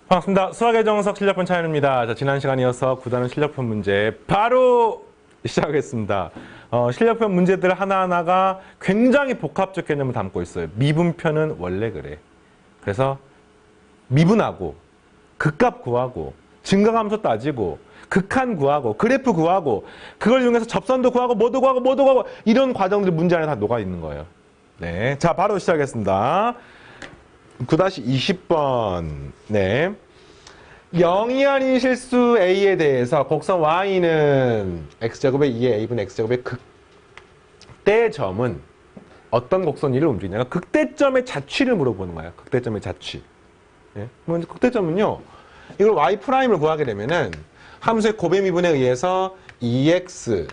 반갑습니다. 수학의 정석 실력편 차연입니다. 자, 지난 시간에 이어서 구다는 실력편 문제 바로 시작하겠습니다. 실력편 문제들 하나하나가 굉장히 복합적 개념을 담고 있어요. 미분편은 원래 그래. 그래서 미분하고 극값 구하고 증가함수 따지고 극한 구하고 그래프 구하고 그걸 이용해서 접선도 구하고 뭐도 구하고 이런 과정들이 문제 안에 다 녹아 있는 거예요. 네, 자 바로 시작하겠습니다. 9-20번. 네. 0이 아닌 실수 A에 대해서 곡선 Y는 X제곱의 2의 A분의 X제곱의 극대점은 어떤 곡선 위를 움직이냐가 극대점의 자취를 물어보는 거예요. 극대점의 자취. 네. 그럼 극대점은요. 이걸 Y'을 구하게 되면은 함수의 곱해미분에 의해서 2x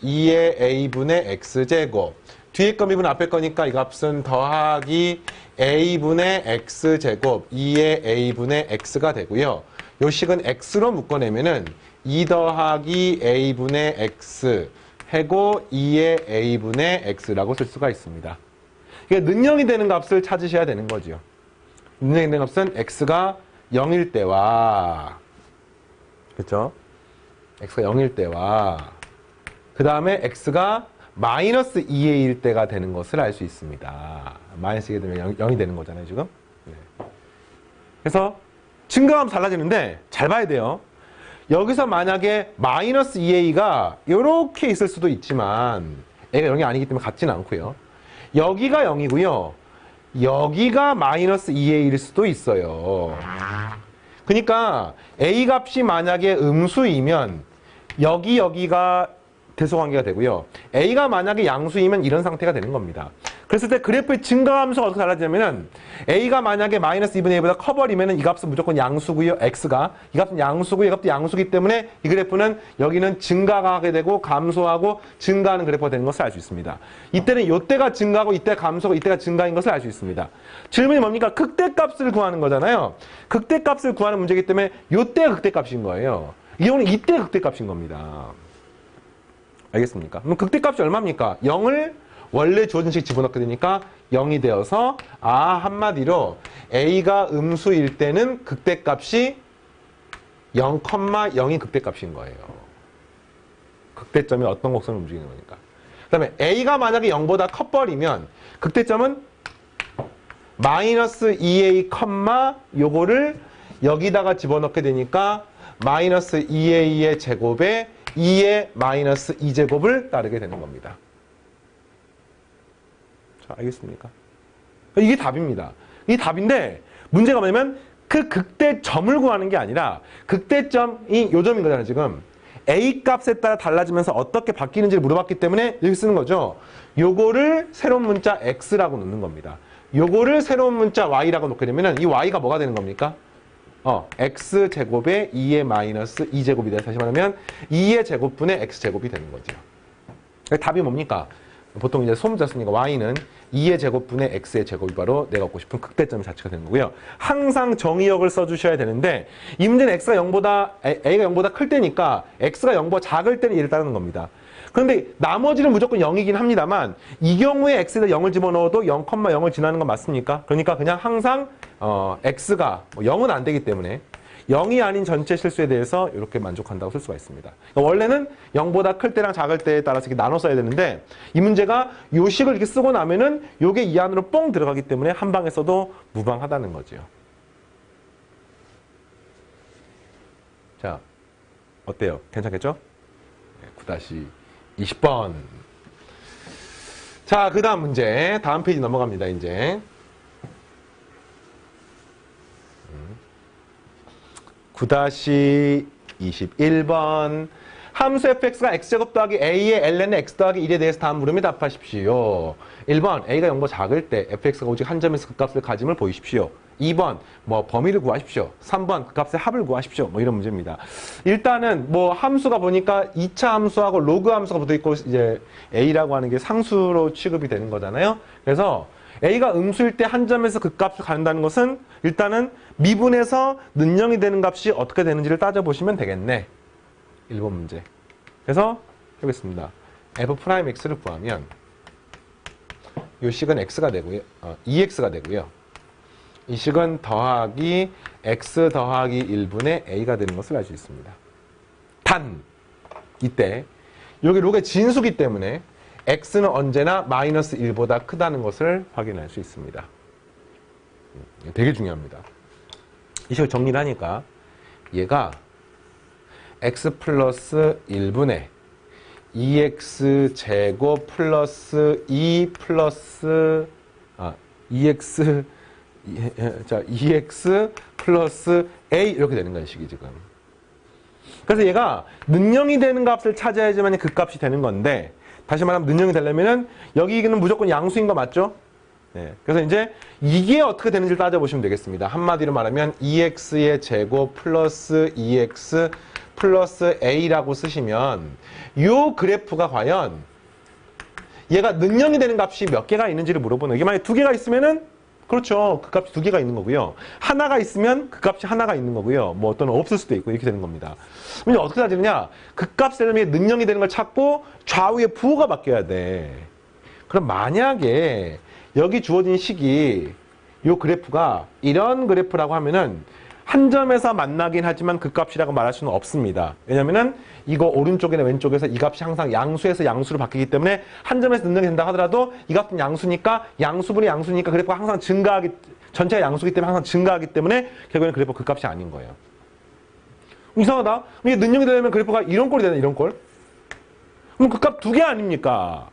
2의 A분의 X제곱 뒤에 거 미분 앞에 거니까 이 값은 더하기 A분의 X제곱 2의 A분의 X가 되고요. 요 식은 X로 묶어내면은 2 더하기 A분의 X 해고 2의 A분의 X라고 쓸 수가 있습니다. 이게 능력이 되는 값을 찾으셔야 되는 거죠. 능력이 되는 값은 X가 0일 때와 그렇죠? X가 0일 때와 그 다음에 X가 마이너스 2의 1 때가 되는 것을 알 수 있습니다. 마이너스 2가 되면 0이 되는 거잖아요, 지금. 네. 그래서 증가하면 달라지는데 잘 봐야 돼요. 여기서 만약에 마이너스 2a가 이렇게 있을 수도 있지만 a가 0이 아니기 때문에 같지는 않고요. 여기가 0이고요. 여기가 마이너스 2의 1일 수도 있어요. 그러니까 a 값이 만약에 음수이면 여기가 대소관계가 되고요. A가 만약에 양수이면 이런 상태가 되는 겁니다. 그랬을 때 그래프의 증가함수가 어떻게 달라지냐면은 A가 만약에 마이너스 2분의 1보다 커버리면은 이 값은 무조건 양수고요. X가 이 값은 양수고 이 값도 양수기 때문에 이 그래프는 여기는 증가가 하게 되고 감소하고 증가하는 그래프가 되는 것을 알 수 있습니다. 이때는 이때가 증가하고 이때가 감소하고 이때가 증가인 것을 알 수 있습니다. 질문이 뭡니까? 극대값을 구하는 거잖아요. 극대값을 구하는 문제이기 때문에 이때가 극대값인 거예요. 이 경우는 이때 극대값인 겁니다. 알겠습니까? 그럼 극대값이 얼마입니까? 0을 원래 주어진 식 집어넣게 되니까 0이 되어서 한마디로 A가 음수일 때는 극대값이 0,0이 극대값인 거예요. 극대점이 어떤 곡선을 움직이는 거니까. 그 다음에 A가 만약에 0보다 커버리면 극대점은 마이너스 2A, 요거를 여기다가 집어넣게 되니까 마이너스 2A의 제곱에 2의 마이너스 2제곱을 따르게 되는 겁니다. 자, 알겠습니까? 이게 답입니다. 이 답인데 문제가 뭐냐면 그 극대점을 구하는 게 아니라 극대점이 요 점인 거잖아요, 지금. A 값에 따라 달라지면서 어떻게 바뀌는지를 물어봤기 때문에 여기 쓰는 거죠. 요거를 새로운 문자 X라고 놓는 겁니다. 요거를 새로운 문자 Y라고 놓게 되면은 이 Y가 뭐가 되는 겁니까? X제곱에 2의 마이너스 2제곱이 돼서 다시 말하면 2의 제곱분의 X제곱이 되는 거죠. 답이 뭡니까? 보통 이제 소문자 쓰니까 Y는 2의 제곱분의 X의 제곱이 바로 내가 얻고 싶은 극대점의 자체가 되는 거고요. 항상 정의역을 써주셔야 되는데 이 문제는 A가 0보다 클 때니까 X가 0보다 작을 때는 얘를 따르는 겁니다. 그런데 나머지는 무조건 0이긴 합니다만 이 경우에 X에다 0을 집어넣어도 0,0을 지나는 건 맞습니까? 그러니까 그냥 항상 X가 0은 안 되기 때문에 0이 아닌 전체 실수에 대해서 이렇게 만족한다고 쓸 수가 있습니다. 그러니까 원래는 0보다 클 때랑 작을 때에 따라서 이렇게 나눠 써야 되는데 이 문제가 요 식을 이렇게 쓰고 나면은 요게 이 안으로 뽕 들어가기 때문에 한 방에 써도 무방하다는 거죠. 자, 어때요? 괜찮겠죠? 9-20번. 자, 그 다음 문제. 다음 페이지 넘어갑니다, 이제. 9-21번. 함수 fx가 x제곱 더하기 a의 ln의 x 더하기 1에 대해서 다음 물음에 답하십시오. 1번, a가 0보다 작을 때 fx가 오직 한 점에서 그 값을 가짐을 보이십시오. 2번, 범위를 구하십시오. 3번, 그 값의 합을 구하십시오. 이런 문제입니다. 일단은 함수가 보니까 2차 함수하고 로그 함수가 붙어있고 이제 a라고 하는 게 상수로 취급이 되는 거잖아요. 그래서 a가 음수일 때 한 점에서 그 값을 가는다는 것은 일단은 미분에서 는영이 되는 값이 어떻게 되는지를 따져보시면 되겠네. 1번 문제. 그래서 해보겠습니다. f'x를 구하면 요 식은 x가 되고요. 2x가 되고요. 이 식은 더하기 x 더하기 1분의 a가 되는 것을 알 수 있습니다. 단 이때 여기 로그의 진수기 때문에 x는 언제나 마이너스 1보다 크다는 것을 확인할 수 있습니다. 되게 중요합니다. 이 식을 정리를 하니까 얘가 x 플러스 1분의 2x 제곱 플러스 2 플러스 2x 플러스 a 이렇게 되는 거예요, 식이 지금. 그래서 얘가 능령이 되는 값을 찾아야지만 그 값이 되는 건데, 다시 말하면 능령이 되려면은 여기는 무조건 양수인 거 맞죠? 네. 그래서 이제 이게 어떻게 되는지를 따져보시면 되겠습니다. 한마디로 말하면 2x의 제곱 플러스 2x 플러스 a라고 쓰시면 요 그래프가 과연 얘가 능령이 되는 값이 몇 개가 있는지를 물어보는 거예요. 이게 만약에 두 개가 있으면은 그렇죠. 그 값이 두 개가 있는 거고요. 하나가 있으면 그 값이 하나가 있는 거고요. 뭐 어떤 없을 수도 있고 이렇게 되는 겁니다. 그럼 어떻게 따지느냐? 그 값 되려면 능령이 되는 걸 찾고 좌우의 부호가 바뀌어야 돼. 그럼 만약에 여기 주어진 식이 요 그래프가 이런 그래프라고 하면은 한 점에서 만나긴 하지만 그 값이라고 말할 수는 없습니다. 왜냐면은 이거 오른쪽이나 왼쪽에서 이 값이 항상 양수에서 양수로 바뀌기 때문에 한 점에서 능력이 된다 하더라도 이 값은 양수니까 양수분의 양수니까 그래프가 항상 증가하기, 전체가 양수기 때문에 항상 증가하기 때문에 결국에는 그래프가 그 값이 아닌 거예요. 이상하다. 이게 능력이 되려면 그래프가 이런 꼴이 되나 이런 꼴? 그럼 그 값 두 개 아닙니까?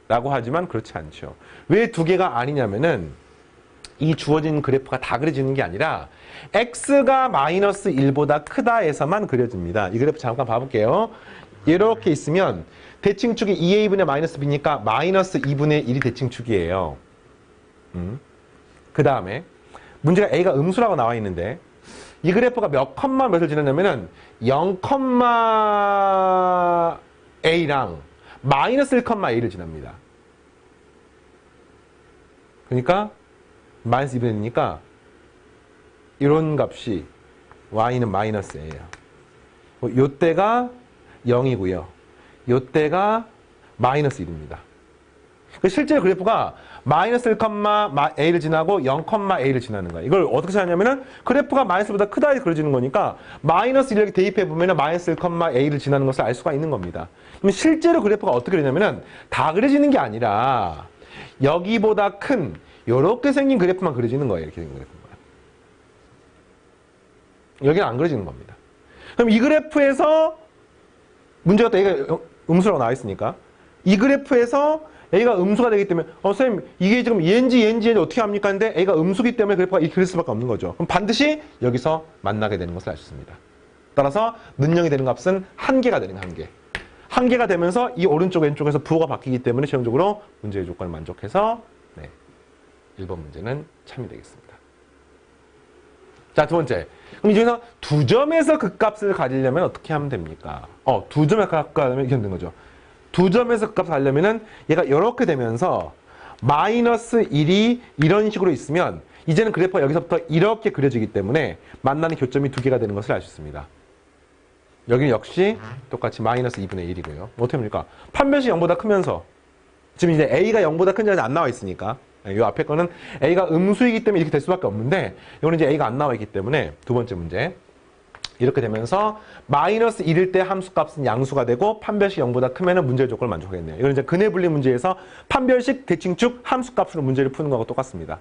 라고 하지만 그렇지 않죠. 왜 두 개가 아니냐면은 이 주어진 그래프가 다 그려지는 게 아니라 x가 마이너스 1보다 크다에서만 그려집니다. 이 그래프 잠깐 봐볼게요. 이렇게 있으면 대칭축이 2a분의 마이너스 b니까 마이너스 2분의 1이 대칭축이에요. 그 다음에 문제가 a가 음수라고 나와 있는데 이 그래프가 몇 컴마 몇을 지났냐면은 0, a랑 마이너스 1, a를 지납니다. 그러니까 마이너스 2분의니까 이런 값이 y는 마이너스 a예요. 요때가 0이고요. 요때가 마이너스 1입니다. 실제 그래프가 마이너스 1, a를 지나고 0, a를 지나는 거예요. 이걸 어떻게 찾냐면은 그래프가 마이너스보다 크다 해서 그려지는 거니까 마이너스 1을 대입해 보면은 마이너스 1, a를 지나는 것을 알 수가 있는 겁니다. 그럼 실제로 그래프가 어떻게 그리냐면은 다 그려지는 게 아니라 여기보다 큰 요렇게 생긴 그래프만 그려지는 거예요. 이렇게 생긴 그래프만. 여기는 안 그려지는 겁니다. 그럼 이 그래프에서 문제가 또 A가 음수라고 나와 있으니까 이 그래프에서 A가 음수가 되기 때문에 선생님 이게 지금 얘인지 어떻게 합니까? 근데 A가 음수기 때문에 그래프가 이렇게 그릴 수밖에 없는 거죠. 그럼 반드시 여기서 만나게 되는 것을 알 수 있습니다. 따라서 능령이 되는 값은 한 개가 되는 한 개. 한 개가 되면서 이 오른쪽 왼쪽에서 부호가 바뀌기 때문에 최종적으로 문제의 조건을 만족해서 1번 문제는 참이 되겠습니다. 자, 두 번째. 그럼 이 중에서 두 점에서 그 값을 가지려면 어떻게 하면 됩니까? 두 점에서 그 값을 가지려면 이렇게 되는 거죠. 두 점에서 그 값을 가려면은 얘가 이렇게 되면서 마이너스 1이 이런 식으로 있으면 이제는 그래프가 여기서부터 이렇게 그려지기 때문에 만나는 교점이 두 개가 되는 것을 알 수 있습니다. 여기는 역시 똑같이 마이너스 2분의 1이고요. 어떻게 합니까? 판별식 0보다 크면서 지금 이제 A가 0보다 큰지 안 나와 있으니까 이 앞에 거는 A가 음수이기 때문에 이렇게 될 수밖에 없는데 이거는 이제 A가 안 나와 있기 때문에 두 번째 문제 이렇게 되면서 마이너스 1일 때 함수값은 양수가 되고 판별식 0보다 크면은 문제의 조건을 만족하겠네요. 이건 이제 근해 분리 문제에서 판별식 대칭축 함수값으로 문제를 푸는 거하고 똑같습니다.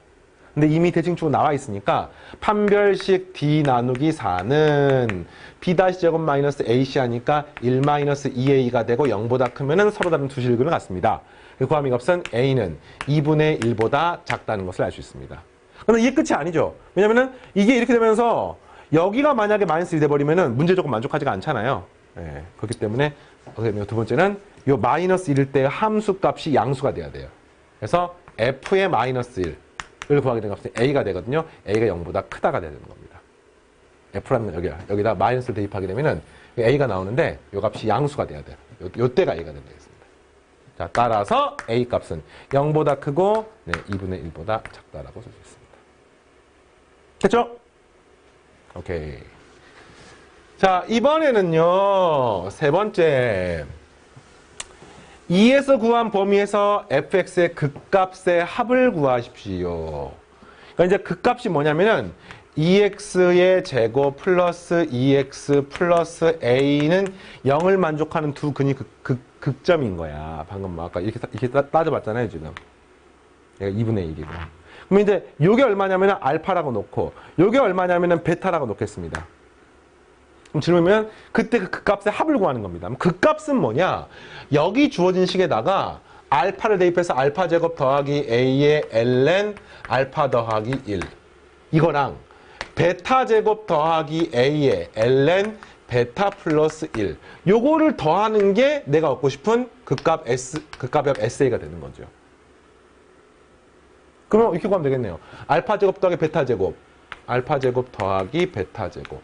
근데 이미 대칭축은 나와 있으니까 판별식 D 나누기 4는 B-제곱 마이너스 AC 하니까 1 마이너스 2A가 되고 0보다 크면은 서로 다른 두 실근을 갖습니다. 구함의 값은 A는 2분의 1보다 작다는 것을 알 수 있습니다. 그런데 이게 끝이 아니죠. 왜냐면은 이게 이렇게 되면서 여기가 만약에 마이너스 1 돼버리면은 문제 조건 만족하지가 않잖아요. 그렇기 때문에 두 번째는 요 마이너스 1일 때 함수 값이 양수가 돼야 돼요. 그래서 F의 마이너스 1을 구하게 된 값은 A가 되거든요. A가 0보다 크다가 돼야 되는 겁니다. F라는 여기다 마이너스를 대입하게 되면은 A가 나오는데 요 값이 양수가 돼야 돼요. 요때가 A가 된다. 자, 따라서 A 값은 0보다 크고 2분의 1보다 작다라고 쓸 수 있습니다. 됐죠? 오케이. 자, 이번에는요. 세 번째. 2에서 구한 범위에서 fx의 극값의 합을 구하십시오. 그러니까 이제 그 값이 뭐냐면은 2x의 제곱 플러스 2x 플러스 a는 0을 만족하는 두 근이 극점인 거야. 방금 아까 이렇게 따져봤잖아요, 지금. 얘가 2분의 1이고. 그럼 이제 요게 얼마냐면은 알파라고 놓고 요게 얼마냐면은 베타라고 놓겠습니다. 그럼 질문이면 그때 그 값의 합을 구하는 겁니다. 그 값은 뭐냐? 여기 주어진 식에다가 알파를 대입해서 알파 제곱 더하기 a의 ln 알파 더하기 1 이거랑 베타 제곱 더하기 a의 ln 베타 플러스 1 요거를 더하는 게 내가 얻고 싶은 극값 극값의 sa가 되는 거죠. 그러면 이렇게 구하면 되겠네요. 알파 제곱 더하기 베타 제곱 알파 제곱 더하기 베타 제곱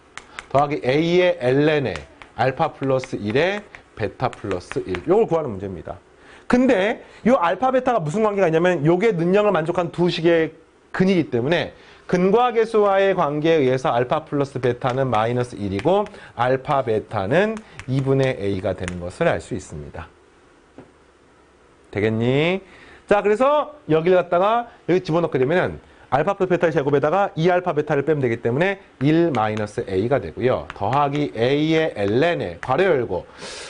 더하기 a의 ln에 알파 플러스 1에 베타 플러스 1 요걸 구하는 문제입니다. 근데 요 알파 베타가 무슨 관계가 있냐면 요게 능력을 만족한 두 식의 근이기 때문에 근과 계수와의 관계에 의해서 알파 플러스 베타는 마이너스 1이고 알파 베타는 2분의 a가 되는 것을 알 수 있습니다. 되겠니? 자, 그래서 여기를 갖다가 여기 집어넣게 되면은 알파 플러스 베타의 제곱에다가 2알파 베타를 빼면 되기 때문에 1 마이너스 a가 되고요. 더하기 a의 ln에 괄호 열고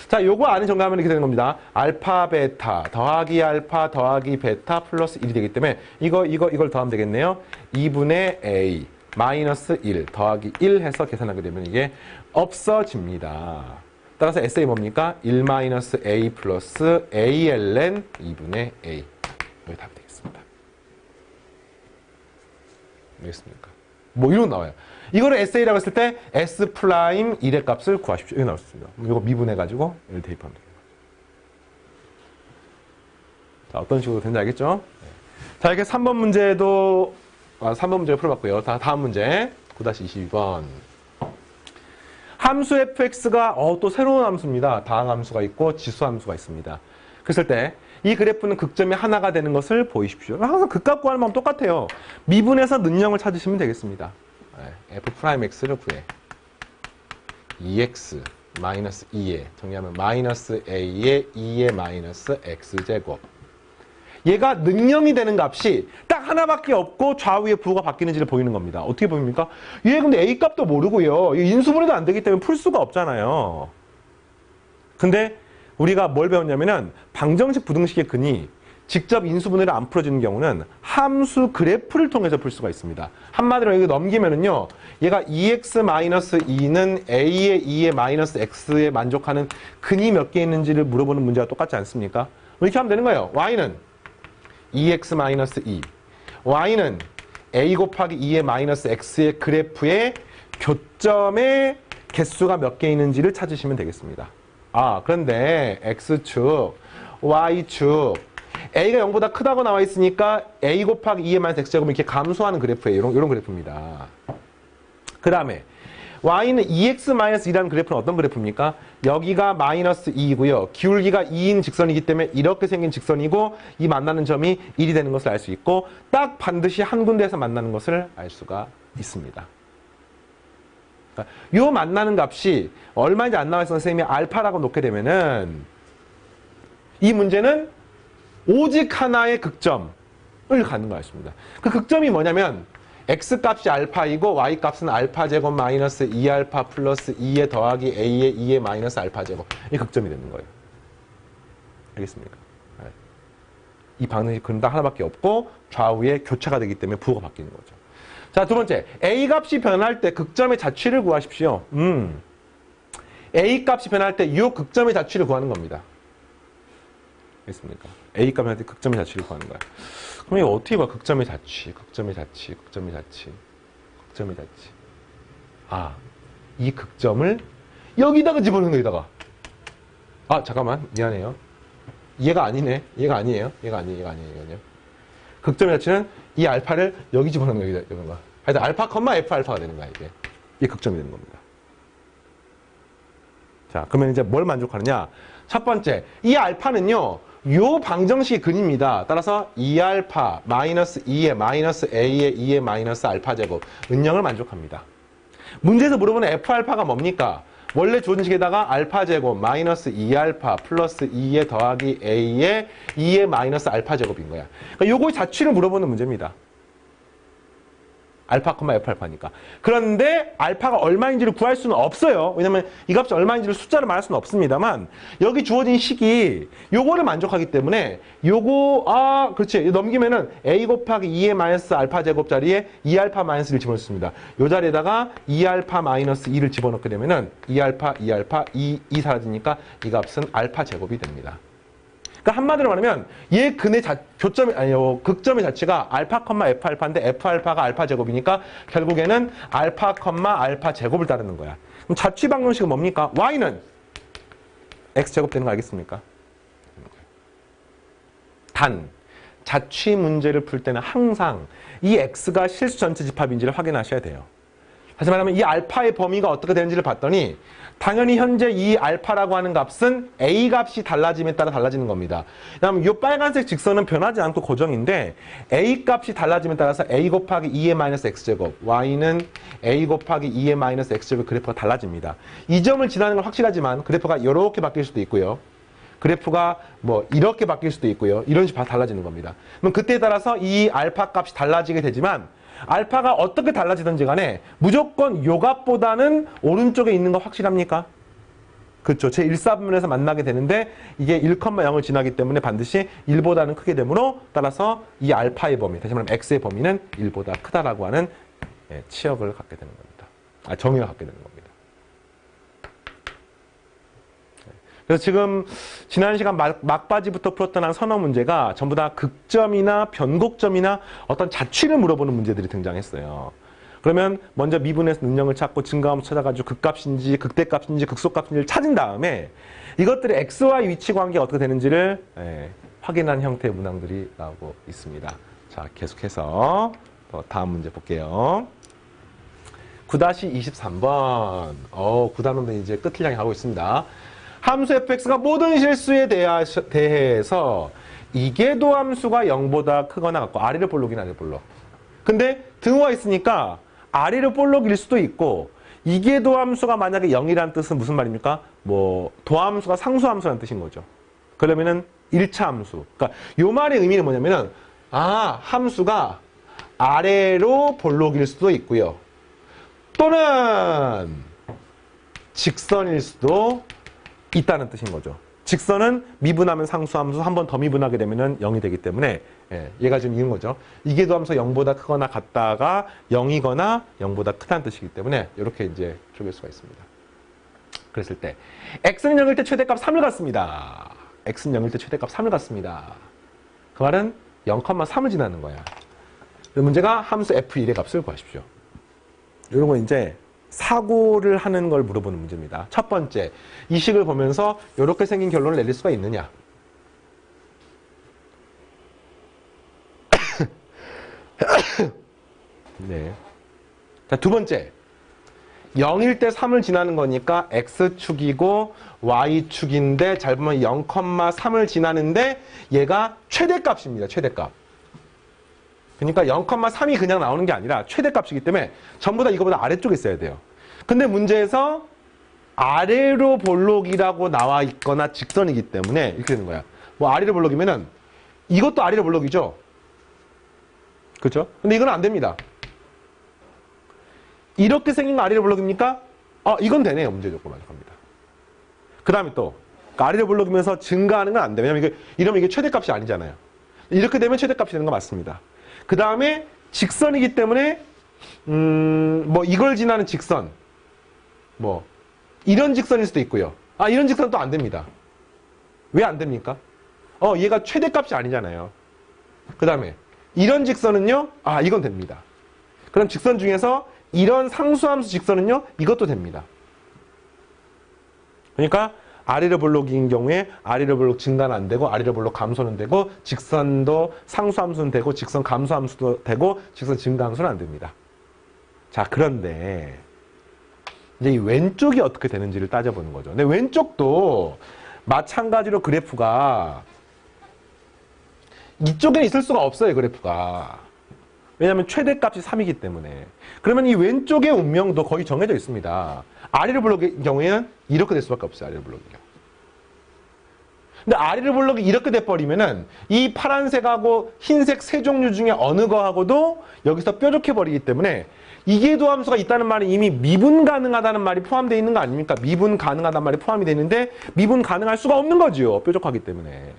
자, 요거 안에 정리하면 이렇게 되는 겁니다. 알파 베타 더하기 알파 더하기 베타 플러스 1이 되기 때문에 이걸 더하면 되겠네요. 2분의 a 마이너스 1 더하기 1 해서 계산하게 되면 이게 없어집니다. 따라서 SA 뭡니까? 1 마이너스 a 플러스 a ln 2분의 a 여기 답이 되겠습니다. 알겠습니까? 뭐 이런 나와요. 이거를 SA라고 했을 때 S 프라임 1의 값을 구하십시오. 이거 나올 수 있습니다. 이거 미분해가지고 이걸 대입하면 됩니다. 자, 어떤 식으로 되는지 알겠죠? 자, 이렇게 3번 문제도 3번 문제를 풀어봤고요. 다음 문제 9-22번. 함수 fx가 또 새로운 함수입니다. 다항함수가 있고 지수함수가 있습니다. 그랬을 때 이 그래프는 극점이 하나가 되는 것을 보이십시오. 항상 극값 구하는 방법 똑같아요. 미분해서 능력을 찾으시면 되겠습니다. f'x를 구해. 2x 마이너스 2에 정리하면 마이너스 a의 2의 마이너스 x제곱. 얘가 능령이 되는 값이 딱 하나밖에 없고 좌우의 부호가 바뀌는지를 보이는 겁니다. 어떻게 보입니까? 얘 근데 a 값도 모르고요. 인수분해도 안 되기 때문에 풀 수가 없잖아요. 근데 우리가 뭘 배웠냐면은 방정식 부등식의 근이 직접 인수분해를 안 풀어주는 경우는 함수 그래프를 통해서 풀 수가 있습니다. 한마디로 이거 넘기면은요, 얘가 2x-2는 a의 2의 마이너스 x에 만족하는 근이 몇 개 있는지를 물어보는 문제와 똑같지 않습니까? 이렇게 하면 되는 거예요. y는 2x-2, y는 a 곱하기 2의 마이너스 x의 그래프의 교점의 개수가 몇 개 있는지를 찾으시면 되겠습니다. 그런데 x축, y축, a가 0보다 크다고 나와 있으니까 a 곱하기 2의 마이너스 x제곱은 이렇게 감소하는 그래프예요. 이런 그래프입니다. 그 다음에 y는 2x-1이라는 그래프는 어떤 그래프입니까? 여기가 마이너스 2이고요. 기울기가 2인 직선이기 때문에 이렇게 생긴 직선이고 이 만나는 점이 1이 되는 것을 알 수 있고 딱 반드시 한 군데에서 만나는 것을 알 수가 있습니다. 이 만나는 값이 얼마인지 안 나와 있어서 선생님이 알파라고 놓게 되면은 이 문제는 오직 하나의 극점을 갖는 거였습니다. 그 극점이 뭐냐면 x 값이 알파이고 y 값은 알파 제곱 마이너스 2알파 플러스 2에 더하기 a의 2의 마이너스 알파 제곱. 이 극점이 되는 거예요. 알겠습니까? 이 방정식 근은 딱 하나밖에 없고 좌우에 교차가 되기 때문에 부호가 바뀌는 거죠. 자, 두 번째. a 값이 변할 때 극점의 자취를 구하십시오. a 값이 변할 때 이 극점의 자취를 구하는 겁니다. 알겠습니까? a 값이 변할 때 극점의 자취를 구하는 거야. 그럼 이거 어떻게 봐? 극점의 자취, 극점의 자취, 극점의 자취, 극점의 자취. 이 극점을 여기다가 집어넣는 거에다가. 잠깐만. 미안해요. 얘가 아니네. 얘가 아니에요. 얘가 아니에요. 극점의 자취는 이 알파를 여기 집어넣는 거예요. 여기다가. 하여튼 알파, f 알파가 되는 거야, 이게. 이게 극점이 되는 겁니다. 자, 그러면 이제 뭘 만족하느냐? 첫 번째, 이 알파는요, 요 방정식의 근입니다. 따라서 2알파 마이너스 2의 마이너스 a의 2의 마이너스 알파 제곱 은영을 만족합니다. 문제에서 물어보는 f알파가 뭡니까? 원래 주어진 식에다가 알파 제곱 마이너스 2알파 플러스 2의 더하기 a의 2의 마이너스 알파 제곱인 거야. 그러니까 요거의 자취를 물어보는 문제입니다. 알파, F 알파니까. 그런데 알파가 얼마인지를 구할 수는 없어요. 왜냐면 이 값이 얼마인지를 숫자로 말할 수는 없습니다만 여기 주어진 식이 요거를 만족하기 때문에 요거 그렇지. 넘기면은 a 곱하기 2의 마이너스 알파 제곱 자리에 2알파 마이너스 1을 집어넣습니다. 요 자리에다가 2알파 마이너스 2를 집어넣게 되면은 2알파, 2 사라지니까 이 값은 알파 제곱이 됩니다. 그러니까 한마디로 말하면 얘 근의 극점의 자체가 알파, F 알파인데 F 알파가 알파 제곱이니까 결국에는 알파, 알파 제곱을 따르는 거야. 그럼 자취 방정식은 뭡니까? y는 x 제곱 되는 거 알겠습니까? 단 자취 문제를 풀 때는 항상 이 x가 실수 전체 집합인지를 확인하셔야 돼요. 다시 말하면 이 알파의 범위가 어떻게 되는지를 봤더니 당연히 현재 이 알파라고 하는 값은 a 값이 달라짐에 따라 달라지는 겁니다. 그다음 이 빨간색 직선은 변하지 않고 고정인데 a 값이 달라짐에 따라서 a 곱하기 2의 마이너스 x제곱 y는 a 곱하기 2의 마이너스 x제곱 그래프가 달라집니다. 이 점을 지나는 건 확실하지만 그래프가 이렇게 바뀔 수도 있고요. 그래프가 뭐 이렇게 바뀔 수도 있고요. 이런 식으로 달라지는 겁니다. 그럼 그때에 따라서 이 알파 값이 달라지게 되지만 알파가 어떻게 달라지든지 간에 무조건 요 값보다는 오른쪽에 있는 거 확실합니까? 그렇죠. 제 1사분면에서 만나게 되는데 이게 1,0을 지나기 때문에 반드시 1보다는 크게 되므로 따라서 이 알파의 범위, 다시 말하면 x의 범위는 1보다 크다라고 하는 치역을 갖게 되는 겁니다. 정의를 갖게 되는 겁니다. 그래서 지금 지난 시간 막바지부터 풀었던 한 서너 문제가 전부 다 극점이나 변곡점이나 어떤 자취를 물어보는 문제들이 등장했어요. 그러면 먼저 미분에서 능력을 찾고 증가함수 찾아가지고 극값인지 극대값인지 극소값인지를 찾은 다음에 이것들의 xy 위치 관계가 어떻게 되는지를 확인한 형태의 문항들이 나오고 있습니다. 자, 계속해서 또 다음 문제 볼게요. 9-23번. 9단원도 이제 끝을 향해 가고 있습니다. 함수 fx가 모든 실수에 대해서 이계도 함수가 0보다 크거나 같고 아래를 볼록이나 아래를 볼록. 근데 등호가 있으니까 아래를 볼록일 수도 있고 이계도 함수가 만약에 0이라는 뜻은 무슨 말입니까? 뭐 도함수가 상수함수라는 뜻인 거죠. 그러면은 1차 함수. 그러니까 요 말의 의미는 뭐냐면은 함수가 아래로 볼록일 수도 있고요. 또는 직선일 수도 있다는 뜻인 거죠. 직선은 미분하면 상수함수, 한 번 더 미분하게 되면 0이 되기 때문에 얘가 지금 이런 거죠. 이계도 함수 0보다 크거나 같다가 0이거나 0보다 크다는 뜻이기 때문에 이렇게 이제 쪼갤 수가 있습니다. 그랬을 때 x는 0일 때 최대값 3을 갖습니다. x는 0일 때 최대값 3을 갖습니다. 그 말은 0,3을 지나는 거야. 이 문제가 함수 f1의 값을 구하십시오. 이런 거 이제 사고를 하는 걸 물어보는 문제입니다. 첫 번째, 이 식을 보면서 이렇게 생긴 결론을 내릴 수가 있느냐? 네. 자, 두 번째, 0일 때 3을 지나는 거니까 x축이고 y축인데 잘 보면 0,3을 지나는데 얘가 최대값입니다. 최대값. 그러니까 0,3이 그냥 나오는 게 아니라 최대값이기 때문에 전부 다 이거보다 아래쪽에 있어야 돼요. 근데 문제에서 아래로 볼록이라고 나와 있거나 직선이기 때문에 이렇게 되는 거야. 뭐 아래로 볼록이면은 이것도 아래로 볼록이죠. 그렇죠? 근데 이건 안 됩니다. 이렇게 생긴 거 아래로 볼록입니까? 이건 되네요. 문제 조건 만족합니다. 그 다음에 또 아래로 볼록이면서 증가하는 건 안 돼요. 왜냐면 이러면 이게 최대값이 아니잖아요. 이렇게 되면 최대값이 되는 거 맞습니다. 그 다음에 직선이기 때문에 뭐 이걸 지나는 직선 뭐 이런 직선일 수도 있고요. 이런 직선은 또 안 됩니다. 왜 안 됩니까? 얘가 최대값이 아니잖아요. 그 다음에 이런 직선은요. 이건 됩니다. 그럼 직선 중에서 이런 상수함수 직선은요. 이것도 됩니다. 그러니까 아래로 볼록인 경우에 아래로 볼록 증가는 안 되고 아래로 볼록 감소는 되고 직선도 상수함수는 되고 직선 감소함수도 되고 직선 증가함수는 안 됩니다. 자, 그런데 이제 이 왼쪽이 어떻게 되는지를 따져보는 거죠. 근데 왼쪽도 마찬가지로 그래프가 이쪽에 있을 수가 없어요. 그래프가. 왜냐하면 최대값이 3이기 때문에. 그러면 이 왼쪽의 운명도 거의 정해져 있습니다. 아래로 볼록인 경우에는 이렇게 될 수밖에 없어요. 아래로 볼록인 경우. 근데 아리를 볼록이 이렇게 돼버리면은 이 파란색하고 흰색 세 종류 중에 어느 거하고도 여기서 뾰족해 버리기 때문에 이계도 함수가 있다는 말은 이미 미분 가능하다는 말이 포함되어 있는 거 아닙니까? 미분 가능하다는 말이 포함이 되는데 미분 가능할 수가 없는 거지요. 뾰족하기 때문에.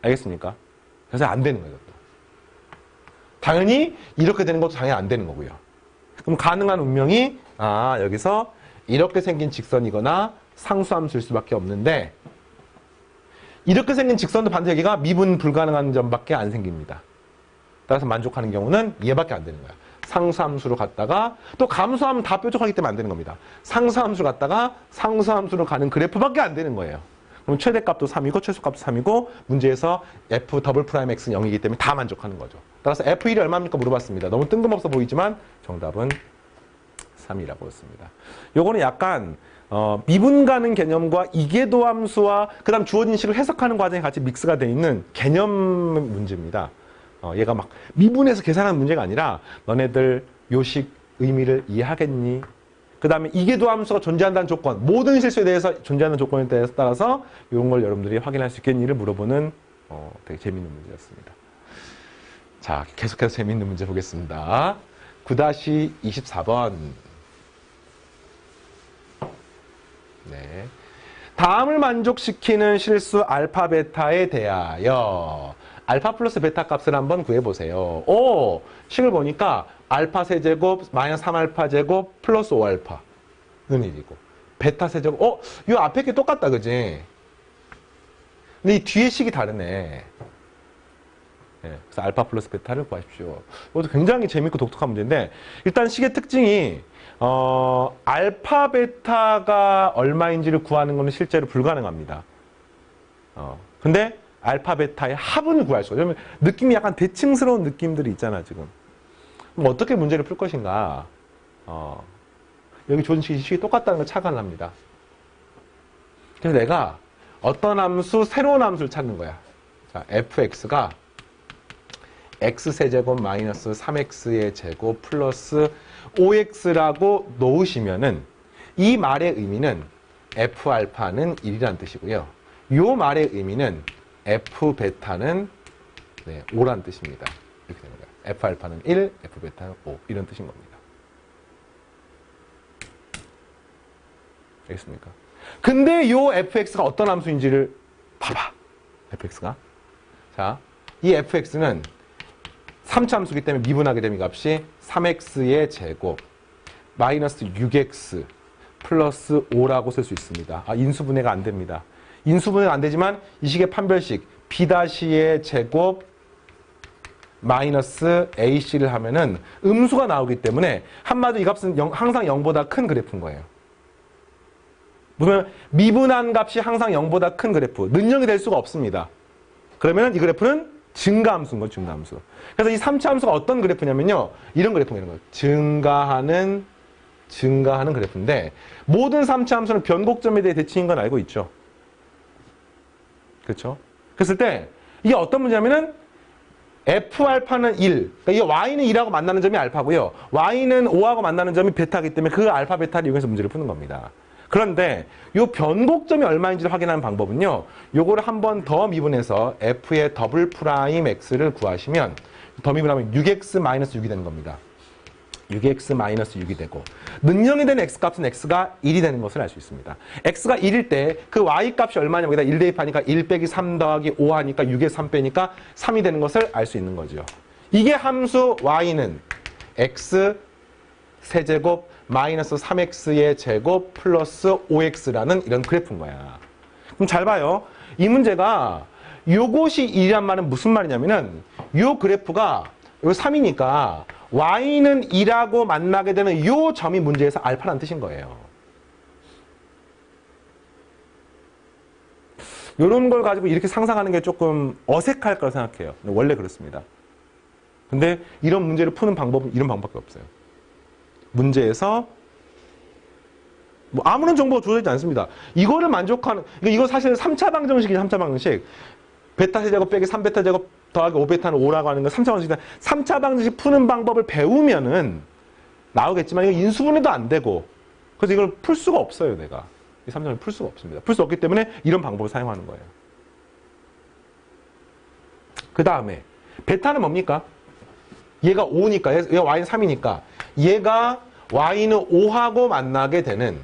알겠습니까? 그래서 안 되는 거죠. 당연히 이렇게 되는 것도 당연히 안 되는 거고요. 그럼 가능한 운명이 여기서 이렇게 생긴 직선이거나 상수함수일 수밖에 없는데 이렇게 생긴 직선도 반드시 여기가 미분 불가능한 점밖에 안 생깁니다. 따라서 만족하는 경우는 얘밖에 안 되는 거야. 상수함수로 갔다가 또 감수하면 다 뾰족하기 때문에 안 되는 겁니다. 상수함수로 갔다가 상수함수로 가는 그래프밖에 안 되는 거예요. 그럼 최대값도 3이고 최소값도 3이고 문제에서 f 더블 프라임 x는 0이기 때문에 다 만족하는 거죠. 따라서 f1이 얼마입니까 물어봤습니다. 너무 뜬금없어 보이지만 정답은 3이라고 했습니다. 요거는 약간 미분 가능 개념과 이계도 함수와 그 다음 주어진 식을 해석하는 과정이 같이 믹스가 되어 있는 개념 문제입니다. 얘가 막 미분해서 계산하는 문제가 아니라 너네들 요식 의미를 이해하겠니? 그 다음에 이계도 함수가 존재한다는 조건, 모든 실수에 대해서 존재하는 조건에 따라서 이런 걸 여러분들이 확인할 수 있겠니를 물어보는 되게 재밌는 문제였습니다. 자, 계속해서 재밌는 문제 보겠습니다. 9-24번. 네. 다음을 만족시키는 실수 알파 베타에 대하여 알파 플러스 베타 값을 한번 구해보세요. 식을 보니까 알파 세제곱 마이너스 3알파 제곱 플러스 5알파는 1이고 베타 세제곱 이 앞에 게 똑같다 그지? 근데 이 뒤에 식이 다르네. 네, 그래서 알파 플러스 베타를 구하십시오. 이것도 굉장히 재밌고 독특한 문제인데 일단 식의 특징이 알파 베타가 얼마인지를 구하는 것은 실제로 불가능합니다. 근데 알파 베타의 합은 구할 수가 있어요. 느낌이 약간 대칭스러운 느낌들이 있잖아 지금. 그럼 어떻게 문제를 풀 것인가? 여기 주어진 식이 똑같다는 걸 착안을 합니다. 그래서 내가 어떤 함수, 새로운 함수를 찾는 거야. 자, fx가 x세제곱 마이너스 3x의 제곱 플러스 5x라고 놓으시면은 이 말의 의미는 f알파는 1이라는 뜻이고요. 이 말의 의미는 f베타는 5라는 뜻입니다. 이렇게 되는 거예요. f알파는 1, f베타는 5 이런 뜻인 겁니다. 알겠습니까? 근데 이 fx가 어떤 함수인지를 봐봐. fx가 자, 이 fx는 3차 함수이기 때문에 미분하게 되면 이 값이 3x의 제곱 마이너스 6x 플러스 5라고 쓸 수 있습니다. 인수분해가 안 됩니다. 인수분해가 안 되지만 이 식의 판별식 b-의 제곱 마이너스 ac를 하면은 음수가 나오기 때문에 한마디로 이 값은 항상 0보다 큰 그래프인 거예요. 보면 미분한 값이 항상 0보다 큰 그래프, 는영이 될 수가 없습니다. 그러면 이 그래프는 증가함수인 거죠, 증가함수. 그래서 이 3차 함수가 어떤 그래프냐면요, 이런 그래프가 있는 거예요. 증가하는 그래프인데 모든 3차 함수는 변곡점에 대해 대칭인 건 알고 있죠. 그렇죠? 그랬을 때 이게 어떤 문제냐면은 f알파는 1, 그러니까 이 y는 1하고 만나는 점이 알파고요. y는 5하고 만나는 점이 베타이기 때문에 그 알파 베타를 이용해서 문제를 푸는 겁니다. 그런데 이 변곡점이 얼마인지를 확인하는 방법은요, 요거를 한 번 더 미분해서 f의 더블 프라임 x를 구하시면 더 미분하면 6x-6이 되는 겁니다. 6x-6이 되고 능령이 되는 x값은 x가 1이 되는 것을 알 수 있습니다. x가 1일 때 그 y값이 얼마냐면 여기다 1 대입하니까 1 빼기 3 더하기 5 하니까 6에 3 빼니까 3이 되는 것을 알 수 있는 거죠. 이게 함수 y는 x 세제곱 마이너스 3x의 제곱 플러스 5x라는 이런 그래프인 거야. 그럼 잘 봐요. 이 문제가 요것이 1이란 말은 무슨 말이냐면은 요 그래프가 요 3이니까 y는 2라고 만나게 되는 요 점이 문제에서 알파라는 뜻인 거예요. 요런 걸 가지고 이렇게 상상하는 게 조금 어색할 거라 생각해요. 원래 그렇습니다. 근데 이런 문제를 푸는 방법은 이런 방법밖에 없어요. 문제에서 뭐 아무런 정보가 주어지지 않습니다. 이거를 만족하는, 이거 사실 3차 방정식이죠. 3차 방정식. 베타 세제곱 빼기 3베타 제곱 더하기 5베타는 5라고 하는 건 3차 방정식이다. 3차 방정식 푸는 방법을 배우면은 나오겠지만 이거 인수분해도 안 되고 그래서 이걸 풀 수가 없어요, 내가. 이 3차함수 풀 수가 없습니다. 풀 수 없기 때문에 이런 방법을 사용하는 거예요. 그 다음에 베타는 뭡니까? 얘가 5니까, 얘가 y는 3이니까 얘가 y는 5하고 만나게 되는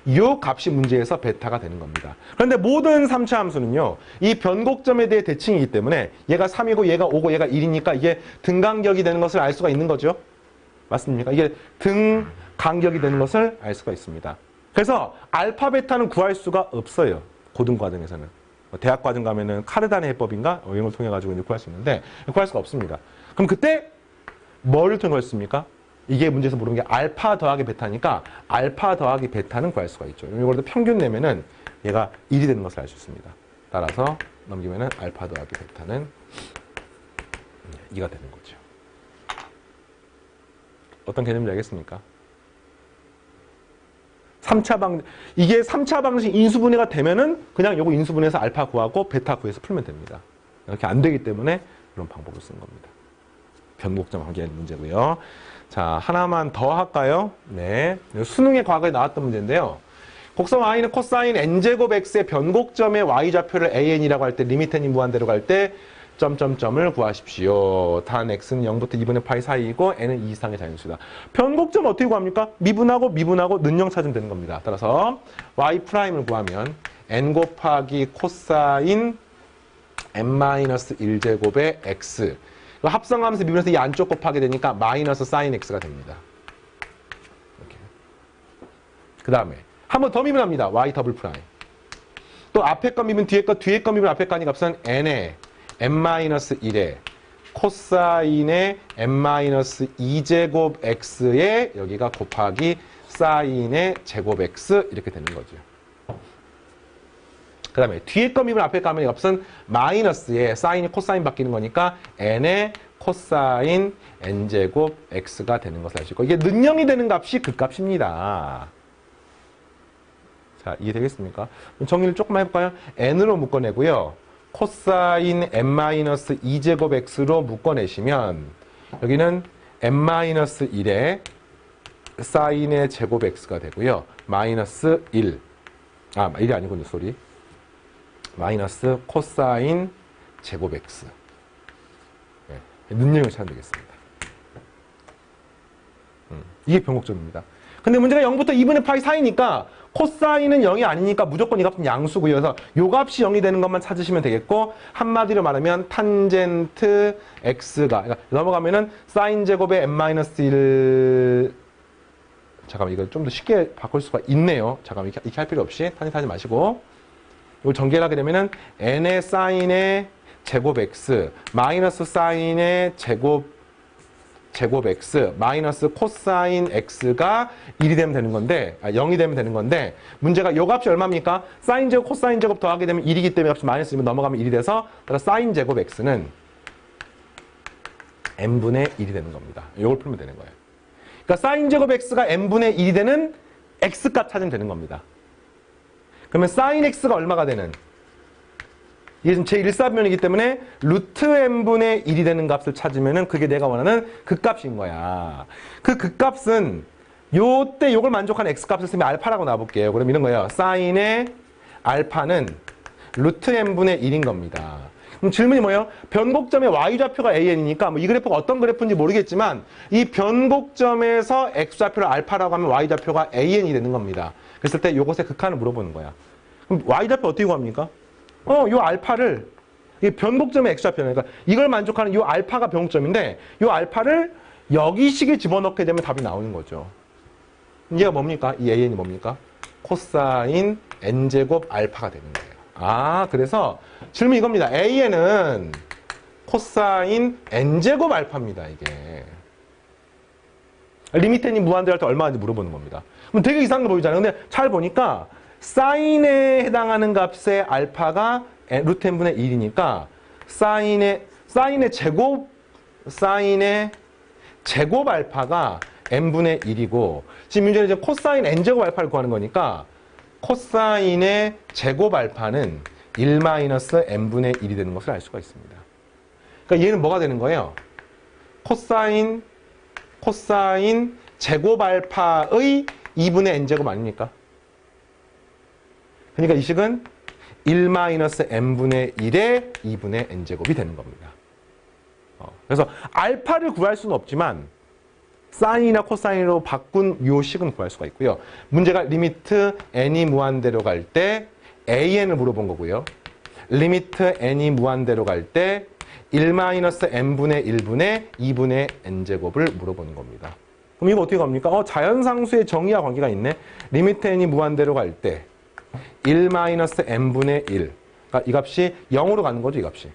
이 값이 문제에서 베타가 되는 겁니다. 그런데 모든 3차 함수는요, 이 변곡점에 대해 대칭이기 때문에 얘가 3이고 얘가 5고 얘가 1이니까 이게 등간격이 되는 것을 알 수가 있는 거죠. 맞습니까? 이게 등간격이 되는 것을 알 수가 있습니다. 그래서 알파 베타는 구할 수가 없어요. 고등과정에서는. 대학 과정 가면은 카르단의 해법인가? 이런 걸 통해 가지고 구할 수 있는데 구할 수가 없습니다. 그럼 그때 뭐를 통해 구했습니까? 이게 문제에서 물은 게 알파 더하기 베타니까 알파 더하기 베타는 구할 수가 있죠. 이걸로 평균 내면은 얘가 1이 되는 것을 알 수 있습니다. 따라서 넘기면은 알파 더하기 베타는 2가 되는 거죠. 어떤 개념인지 알겠습니까? 3차 이게 3차 방식 인수분해가 되면은 그냥 요거 인수분해해서 알파 구하고 베타 구해서 풀면 됩니다. 이렇게 안 되기 때문에 이런 방법을 쓴 겁니다. 변곡점 관계의 문제고요. 자, 하나만 더 할까요? 네. 수능에 과거에 나왔던 문제인데요. 곡선 y는 코사인 n제곱 x의 변곡점의 y좌표를 an이라고 할 때 리미트 n이 무한대로 갈 때 점점점을 구하십시오. 단 x는 0부터 2분의 파이 사이이고 n은 2 이상의 자연수다. 변곡점 어떻게 구합니까? 미분하고 는영 찾으면 되는 겁니다. 따라서 y'을 구하면 n 곱하기 코사인 n-1제곱의 x 합성하면서 미분해서 이 안쪽 곱하게 되니까 마이너스 사인 x가 됩니다. 이렇게. 그 다음에 한 번 더 미분합니다. y 더블 프라임. 또 앞에 거 미분 뒤에 거 미분 앞에 거 하니까 값은 n의 n-1의 코사인의 n-2제곱 x에 여기가 곱하기 사인의 제곱 x 이렇게 되는 거죠. 그 다음에 뒤에 거 미분 앞에 거 하면 값은 마이너스에 사인이 코사인 바뀌는 거니까 n의 코사인 n제곱 x가 되는 것을 알 수 있고 이게 능령이 되는 값이 그 값입니다. 자, 이해되겠습니까? 정리를 조금만 해볼까요? n으로 묶어내고요. 코사인 n-2제곱 x로 묶어내시면 여기는 n-1의 사인의 제곱 x가 되고요. 마이너스 1. 1이 아니군요. 소리. 마이너스 코사인 제곱 x. 네, 능력을 찾으면 되겠습니다. 이게 변곡점입니다. 근데 문제가 0부터 2분의 파이 사이니까 코사인은 0이 아니니까 무조건 이 값은 양수고요. 그래서 요 값이 0이 되는 것만 찾으시면 되겠고 한마디로 말하면 탄젠트 x가 그러니까 넘어가면은 사인 제곱의 n-1 잠깐만 이거 좀 더 쉽게 바꿀 수가 있네요. 잠깐만 이렇게 할 필요 없이 탄젠트 하지 마시고 이걸 전개를 하게 되면은 n의 사인의 제곱 x 마이너스 사인의 제곱 x 마이너스 코사인 x가 1이 되면 되는 건데 0이 되면 되는 건데 문제가 요 값이 얼마입니까? 사인 제곱 코사인 제곱 더하게 되면 1이기 때문에 값이 마이너스 1면 넘어가면 1이 돼서 따라 사인 제곱 x는 n분의 1이 되는 겁니다. 요걸 풀면 되는 거예요. 그러니까 사인 제곱 x가 n분의 1이 되는 x값 찾으면 되는 겁니다. 그러면 사인 x가 얼마가 되는? 이게 지금 제1사변이기 때문에 루트 n분의 1이 되는 값을 찾으면은 그게 내가 원하는 극값인 거야. 그 극값은 요때 요걸 만족하는 x값을 쓰면 알파라고 놔볼게요. 그럼 이런 거예요. 사인의 알파는 루트 n분의 1인 겁니다. 그럼 질문이 뭐예요? 변곡점의 y좌표가 an이니까 뭐 이 그래프가 어떤 그래프인지 모르겠지만 이 변곡점에서 x좌표를 알파라고 하면 y좌표가 an이 되는 겁니다. 그랬을 때 요것의 극한을 물어보는 거야. 그럼 y좌표 어떻게 구합니까? 요 알파를 이 변곡점의 x좌표니까 이걸 만족하는 요 알파가 변곡점인데 요 알파를 여기식에 집어넣게 되면 답이 나오는 거죠. 얘가 뭡니까? 이 an이 뭡니까? 코사인 n제곱 알파가 되는 거예요. 그래서 질문 이겁니다. an은 코사인 n제곱 알파입니다. 이게 리미트 n이 무한대로 할 때 얼마인지 물어보는 겁니다. 그럼 되게 이상한 거 보이잖아요. 근데 잘 보니까 사인에 해당하는 값의 알파가 루트 n분의 1이니까 사인의 제곱 알파가 n분의 1이고 지금 문제는 이제 코사인 n제곱 알파를 구하는 거니까 코사인의 제곱 알파는 1-n분의 1이 되는 것을 알 수가 있습니다. 그러니까 얘는 뭐가 되는 거예요? 코사인 제곱 알파의 2분의 n제곱 아닙니까? 그러니까 이 식은 1-n분의 1의 2분의 n제곱이 되는 겁니다. 그래서 알파를 구할 수는 없지만 사인이나 코사인으로 바꾼 요 식은 구할 수가 있고요. 문제가 리미트 n이 무한대로 갈 때 an을 물어본 거고요. 리미트 n이 무한대로 갈 때 1-n분의 1분의 2분의 n제곱을 물어보는 겁니다. 그럼 이거 어떻게 갑니까? 자연상수의 정의와 관계가 있네. 리미트 n이 무한대로 갈 때 1-n분의 1. 그러니까 이 값이 0으로 가는 거죠, 이 값이.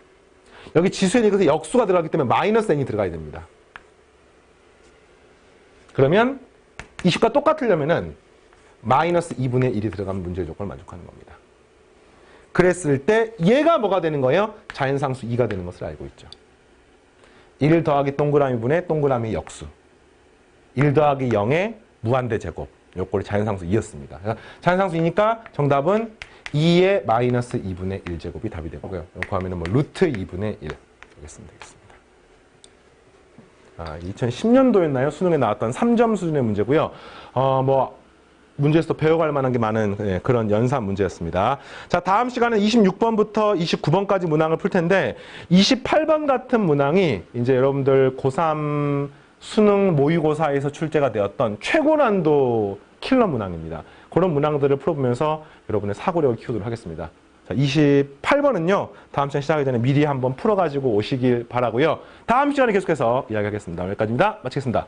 여기 지수에 이것에 역수가 들어가기 때문에 마이너스 n이 들어가야 됩니다. 그러면 이 식과 똑같으려면은 마이너스 2분의 1이 들어가면 문제의 조건을 만족하는 겁니다. 그랬을 때 얘가 뭐가 되는 거예요? 자연상수 2가 되는 것을 알고 있죠. 1 더하기 동그라미 분의 동그라미 역수. 1 더하기 0의 무한대 제곱. 요꼴이 자연상수 2였습니다. 자연상수 2니까 정답은 2의 마이너스 2분의 1제곱이 답이 되고요. 구하면 뭐 루트 2분의 1 되겠습니다. 2010년도였나요? 수능에 나왔던 3점 수준의 문제고요. 문제에서 배워갈 만한 게 많은 그런 연산 문제였습니다. 자, 다음 시간은 26번부터 29번까지 문항을 풀 텐데 28번 같은 문항이 이제 여러분들 고3 수능 모의고사에서 출제가 되었던 최고난도 킬러 문항입니다. 그런 문항들을 풀어보면서 여러분의 사고력을 키우도록 하겠습니다. 자, 28번은요. 다음 시간 시작하기 전에 미리 한번 풀어가지고 오시길 바라고요. 다음 시간에 계속해서 이야기하겠습니다. 여기까지입니다. 마치겠습니다.